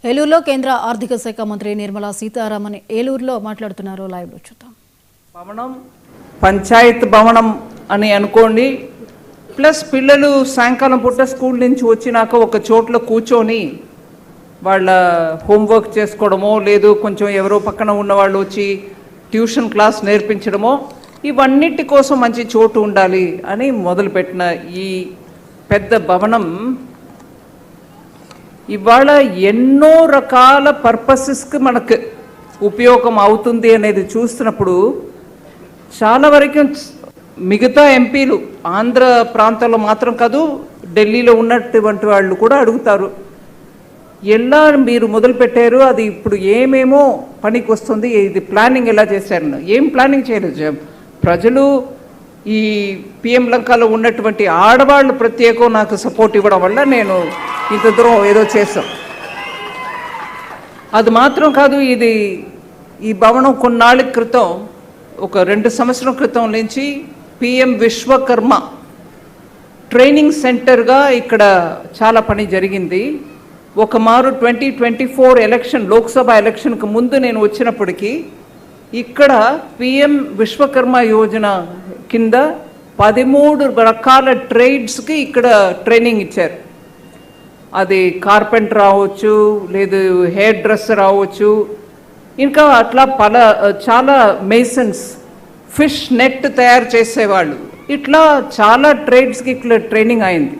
ఏలూరులో కేంద్ర ఆర్థిక శాఖ మంత్రి నిర్మలా సీతారామన్ ఏలూరులో మాట్లాడుతున్నారు. లైవ్ లో చూద్దాం. భవనం పంచాయత్ భవనం అని అనుకోండి, ప్లస్ పిల్లలు సాయంకాలం పూట స్కూల్ నుంచి వచ్చినాక ఒక చోట్ల కూర్చొని వాళ్ళ హోంవర్క్ చేసుకోవడమో, లేదు కొంచెం ఎవరో పక్కన ఉన్న వాళ్ళు వచ్చి ట్యూషన్ క్లాస్ నేర్పించడమో, ఇవన్నిటి కోసం మంచి చోటు ఉండాలి అని మొదలుపెట్టిన ఈ పెద్ద భవనం ఇవాళ ఎన్నో రకాల పర్పసెస్కి మనకు ఉపయోగం అవుతుంది అనేది చూస్తున్నప్పుడు చాలా వరకు మిగతా ఎంపీలు ఆంధ్ర ప్రాంతంలో మాత్రం కాదు, ఢిల్లీలో ఉన్నటువంటి వాళ్ళు కూడా అడుగుతారు, ఎలా మీరు మొదలుపెట్టారు, అది ఇప్పుడు ఏమేమో పనికి వస్తుంది, ఇది ప్లానింగ్ ఎలా చేశారు? ఏం ప్లానింగ్ చేయలేదు. ప్రజలు ఈ పిఎం లంకలో ఉన్నటువంటి ఆడవాళ్ళు ప్రత్యేకం నాకు సపోర్ట్ ఇవ్వడం వల్ల నేను ఇంత దూరం ఏదో చేస్తాం. అది మాత్రం కాదు, ఇది ఈ భవనం కొన్నాళ్ళ క్రితం, ఒక 2 సంవత్సరాల క్రితం నుంచి పిఎం విశ్వకర్మ ట్రైనింగ్ సెంటర్గా ఇక్కడ చాలా పని జరిగింది. ఒక మారు 2024 ఎలక్షన్, లోక్సభ ఎలక్షన్కి ముందు నేను వచ్చినప్పటికీ ఇక్కడ పిఎం విశ్వకర్మ యోజన కింద 13 రకాల ట్రేడ్స్కి ఇక్కడ ట్రైనింగ్ ఇచ్చారు. అది కార్పెంటర్ రావచ్చు, లేదు హెయిర్ డ్రెస్సర్ రావచ్చు, ఇంకా అట్లా చాలా మేసన్స్, ఫిష్ నెట్ తయారు చేసేవాళ్ళు, ఇట్లా చాలా ట్రేడ్స్కి ఇక్కడ ట్రైనింగ్ అయింది.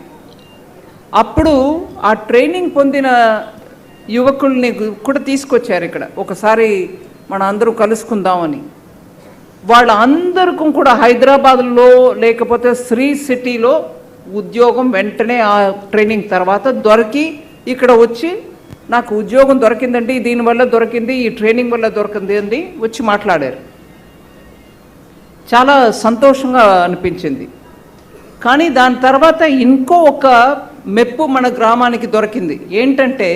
అప్పుడు ఆ ట్రైనింగ్ పొందిన యువకుల్ని కూడా తీసుకొచ్చారు ఇక్కడ, ఒకసారి మన అందరూ కలుసుకుందామని. వాళ్ళందరికీ కూడా హైదరాబాద్లో లేకపోతే శ్రీ సిటీలో ఉద్యోగం వెంటనే ఆ ట్రైనింగ్ తర్వాత దొరికి ఇక్కడ వచ్చి, నాకు ఉద్యోగం దొరికిందండి, దీనివల్ల దొరికింది, ఈ ట్రైనింగ్ వల్ల దొరికింది అని వచ్చి మాట్లాడారు. చాలా సంతోషంగా అనిపించింది. కానీ దాని తర్వాత ఇంకో ఒక మెప్పు మన గ్రామానికి దొరికింది. ఏంటంటే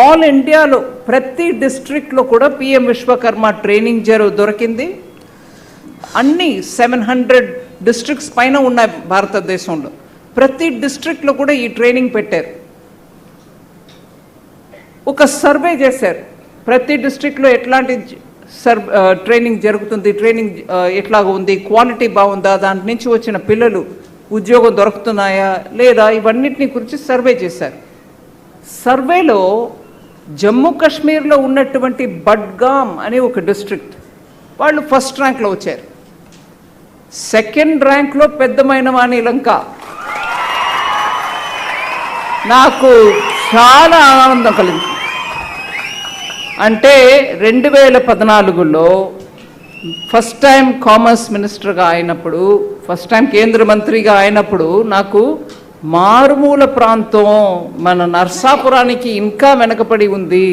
ఆల్ ఇండియాలో ప్రతి డిస్ట్రిక్ట్లో కూడా పిఎం విశ్వకర్మ ట్రైనింగ్ దొరికింది. అన్ని 700 డిస్ట్రిక్ట్స్ పైన ఉన్నాయి భారతదేశంలో. ప్రతి డిస్ట్రిక్ట్లో కూడా ఈ ట్రైనింగ్ పెట్టారు. ఒక సర్వే చేశారు, ప్రతి డిస్ట్రిక్ట్లో ఎట్లాంటి ట్రైనింగ్ జరుగుతుంది, ట్రైనింగ్ ఎట్లాగా ఉంది, క్వాలిటీ బాగుందా, దాని నుంచి వచ్చిన పిల్లలు ఉద్యోగం దొరుకుతున్నాయా లేదా, ఇవన్నిటిని గురించి సర్వే చేశారు. సర్వేలో జమ్మూ కాశ్మీర్లో ఉన్నటువంటి బడ్గామ్ అనే ఒక డిస్ట్రిక్ట్, వాళ్ళు ఫస్ట్ ర్యాంక్లో వచ్చారు. సెకండ్ ర్యాంక్లో పెద్దమైన వాణిలంక. నాకు చాలా ఆనందం కలిగింది. అంటే 2014లో ఫస్ట్ టైం కామర్స్ మినిస్టర్గా అయినప్పుడు, ఫస్ట్ టైం కేంద్ర మంత్రిగా అయినప్పుడు నాకు మారుమూల ప్రాంతం మన నర్సాపురానికి ఇంకా వెనకబడి ఉంది.